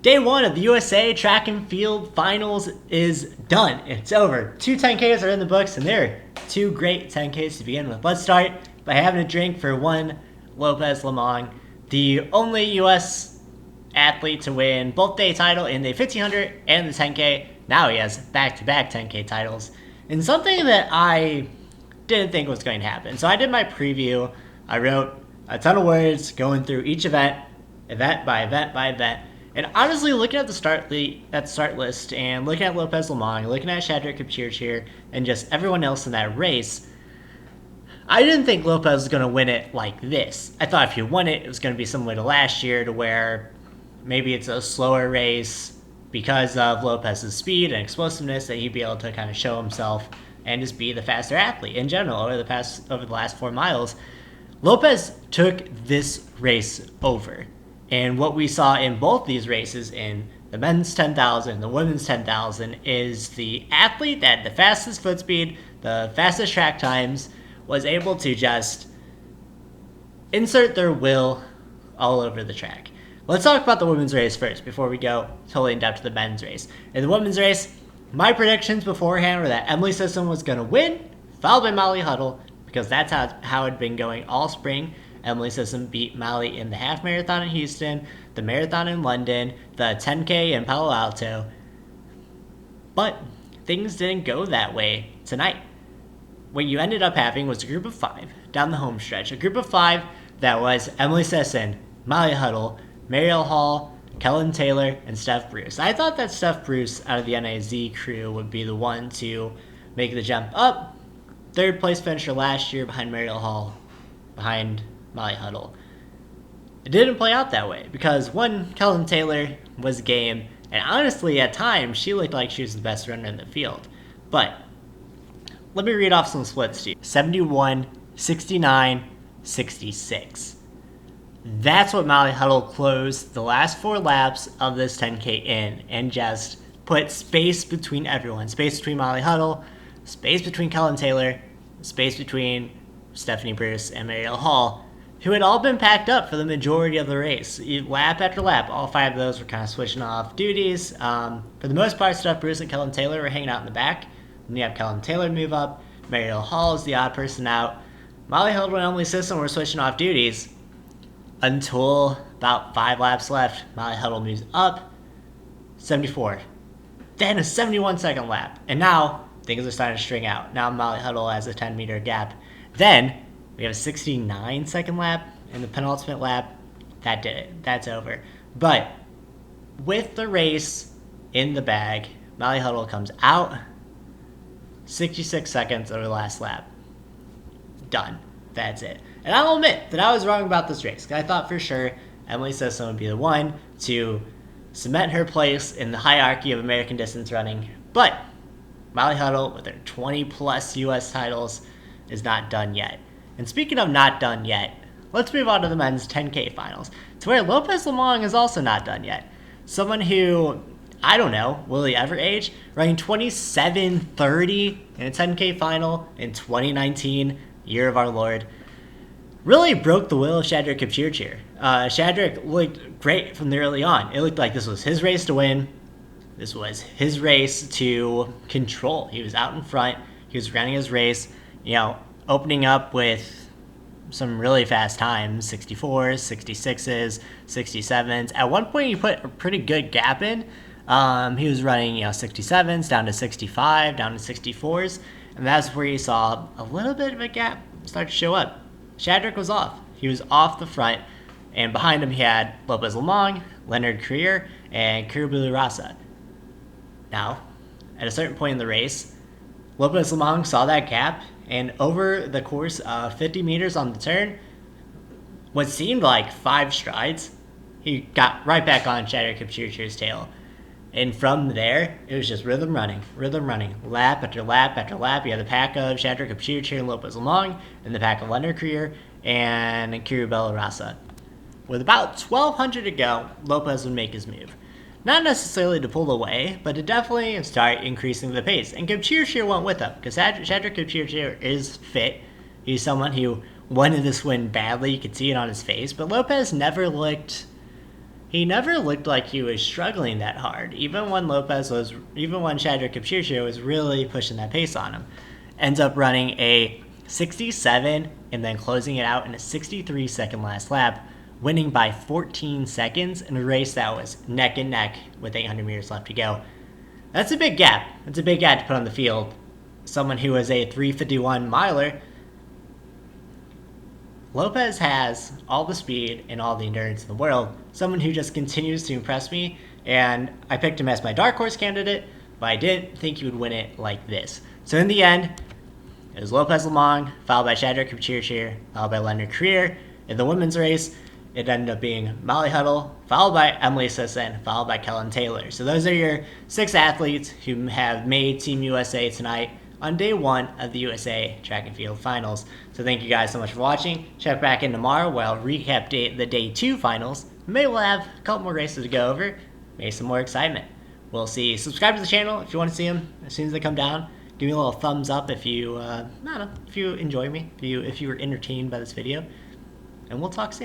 Day one of the USA Track and Field Finals is done. It's over. 2 10Ks are in the books, and they're 2 great 10Ks to begin with. Let's start by having a drink for one Lopez Lomong, the only U.S. athlete to win both day title in the 1500 and the 10K. Now he has back-to-back 10K titles, and something that I didn't think was going to happen. So I did my preview. I wrote a ton of words going through each event by event by event. And honestly, looking at the start list and looking at Lopez Lomong, looking at Shadrack Kipchirchir, and just everyone else in that race, I didn't think Lopez was going to win it like this. I thought if he won it, it was going to be similar to last year, to where maybe it's a slower race because of Lopez's speed and explosiveness, that he'd be able to kind of show himself and just be the faster athlete in general over the last 4 miles. Lopez took this race over. And what we saw in both these races, in the men's 10,000 and the women's 10,000, is the athlete that had the fastest foot speed, the fastest track times, was able to just insert their will all over the track. Let's talk about the women's race first before we go totally in depth to the men's race. In the women's race, my predictions beforehand were that Emily Sisson was going to win, followed by Marielle Hall, because that's how it had been going all spring. Emily Sisson beat Molly in the half marathon in Houston, the marathon in London, the 10K in Palo Alto. But things didn't go that way tonight. What you ended up having was a group of 5 down the home stretch. A group of 5 that was Emily Sisson, Marielle Hall, Marielle Hall, Kellyn Taylor, and Steph Bruce. I thought that Steph Bruce out of the NIZ crew would be the one to make the jump up. 3rd place finisher last year behind Marielle Hall, behind Marielle Hall. It didn't play out that way because one, Kellyn Taylor was game, and honestly at times she looked like she was the best runner in the field. But let me read off some splits to you. 71, 69, 66. That's what Marielle Hall closed the last 4 laps of this 10K in, and just put space between everyone. Space between Marielle Hall, space between Kellyn Taylor, space between Stephanie Bruce and Marielle Hall, who had all been packed up for the majority of the race. Lap after lap, all 5 of those were kind of switching off duties. For the most part, Steph Bruce and Kellyn Taylor were hanging out in the back. Then you have Kellyn Taylor move up. Marielle Hall is the odd person out. Marielle Hall and Emily Sisson were switching off duties until about 5 laps left. Marielle Hall moves up, 74. Then a 71-second lap. And now things are starting to string out. Now Marielle Hall has a 10-meter gap. Then we have a 69-second lap, and the penultimate lap, that did it. That's over. But with the race in the bag, Marielle Hall comes out, 66 seconds over the last lap. Done. That's it. And I'll admit that I was wrong about this race. I thought for sure Emily Sisson would be the one to cement her place in the hierarchy of American distance running. But Marielle Hall, with her 20-plus U.S. titles, is not done yet. And speaking of not done yet, let's move on to the men's 10K finals, to where Lopez Lomong is also not done yet. Someone who, I don't know, will he ever age? Running 27:30 in a 10K final in 2019, year of our Lord. Really broke the will of Shadrack Kipchirchir. Shadrack looked great from the early on. It looked like this was his race to win. This was his race to control. He was out in front. He was running his race, opening up with some really fast times, 64s, 66s, 67s. At one point, he put a pretty good gap in. He was running, 67s, down to 65, down to 64s. And that's where you saw a little bit of a gap start to show up. Shadrack was off. He was off the front. And behind him, he had Lopez Lomong, Leonard Korir, and Rasa. Now, at a certain point in the race, Lopez Lomong saw that gap, and over the course of 50 meters on the turn, what seemed like 5 strides, he got right back on Shadrack Kipchirchir's tail. And from there, it was just rhythm running, lap after lap after lap. You had the pack of Shadrack Kipchirchir and Lopez Lomong, and the pack of Leonard Korir and Rasa. With about 1,200 to go, Lopez would make his move. Not necessarily to pull away, but to definitely start increasing the pace. And Kipchirchir went with him, because Shadrack Kipchirchir is fit. He's someone who wanted this win badly. You could see it on his face. But Lopez never looked he never looked like he was struggling that hard, even when Shadrack Kipchirchir was really pushing that pace on him. Ends up running a 67 and then closing it out in a 63-second last lap, winning by 14 seconds in a race that was neck and neck with 800 meters left to go. That's a big gap. That's a big gap to put on the field. Someone who is a 351 miler, Lopez has all the speed and all the endurance in the world. Someone who just continues to impress me, and I picked him as my dark horse candidate, but I didn't think he would win it like this. So in the end, it was Lopez Lomong, followed by Shadrack Kipchirchir, followed by Leonard Korir. In the women's race, it ended up being Marielle Huddle, followed by Emily Sisson, followed by Kellyn Taylor. So those are your 6 athletes who have made Team USA tonight on day 1 of the USA Track and Field Finals. So thank you guys so much for watching. Check back in tomorrow where I'll recap the day 2 finals. Maybe we'll have a couple more races to go over. Maybe some more excitement. We'll see. Subscribe to the channel if you want to see them as soon as they come down. Give me a little thumbs up if you, if you enjoy me, if you were entertained by this video. And we'll talk soon.